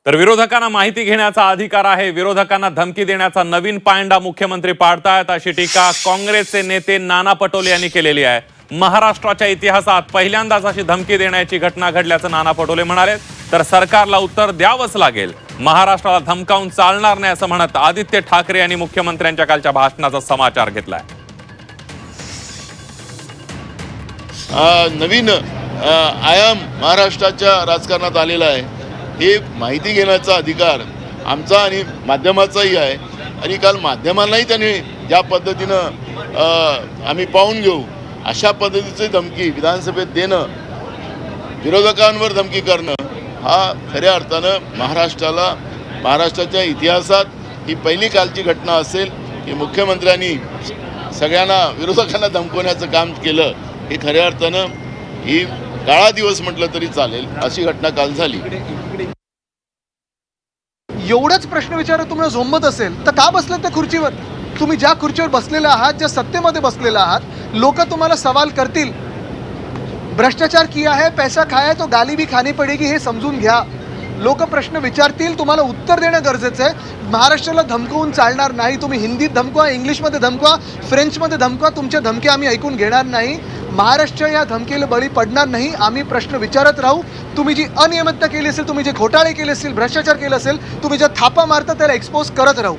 तर विरोधकांना माहिती घेण्याचा अधिकार आहे, विरोधकांना धमकी देण्याचा नवीन पायंडा मुख्यमंत्री पाडतायत अशी टीका काँग्रेसचे नेते नाना पटोले यांनी केलेली आहे। महाराष्ट्राच्या इतिहासात पहिल्यांदाच अशी धमकी देण्याची घटना घडल्याचं नाना पटोले म्हणाले। तर सरकारला उत्तर द्यावंच लागेल, महाराष्ट्राला धमकावून चालणार नाही असं म्हणत आदित्य ठाकरे यांनी मुख्यमंत्र्यांच्या कालच्या भाषणाचा समाचार घेतलाय। नवीन आयाम महाराष्ट्राच्या राजकारणात आलेला आहे। हे माहिती घेण्याचा अधिकार आमचा आणि माध्यमाचाही आहे आणि काल माध्यमांनाही त्यांनी ज्या पद्धतीनं आम्ही पाहून घेऊ अशा पद्धतीची धमकी विधानसभेत देणं, विरोधकांवर धमकी करणं हा खऱ्या अर्थानं महाराष्ट्राच्या इतिहासात ही पहिली कालची घटना असेल की मुख्यमंत्र्यांनी सगळ्यांना विरोधकांना धमकवण्याचं काम केलं। हे खऱ्या अर्थानं ही काळा दिवस म्हटलं तरी चालेल अशी घटना काल झाली। एवढंच प्रश्न विचारत तुम्हाला झोंबत असेल तर का बसले त्या खुर्चीवर? तुम्ही ज्या खुर्चीवर बसलेले आहात, ज्या सत्तेमध्ये बसलेले आहात, लोक तुम्हाला सवाल करतील। भ्रष्टाचार किया है, पैसा खाया है, तो गाली भी खानी पडेगी हे समजून घ्या। लोक प्रश्न विचारतील, तुम्हाला उत्तर देणं गरजेचं आहे। महाराष्ट्राला धमकवून चालणार नाही। तुम्ही हिंदीत धमकवा, इंग्लिशमध्ये धमकवा, फ्रेंचमध्ये धमकवा, तुमच्या धमकी आम्ही ऐकून घेणार नाही। महाराष्ट्र या धमकीला बळी पडणार नाही। आम्ही प्रश्न विचारत राहू। तुम्ही जी अनियमितता केली असेल, तुम्ही जे घोटाळे केले असतील, भ्रष्टाचार केला असेल, तुम्ही ज्या थापा मारता त्याला एक्सपोज करत राहू।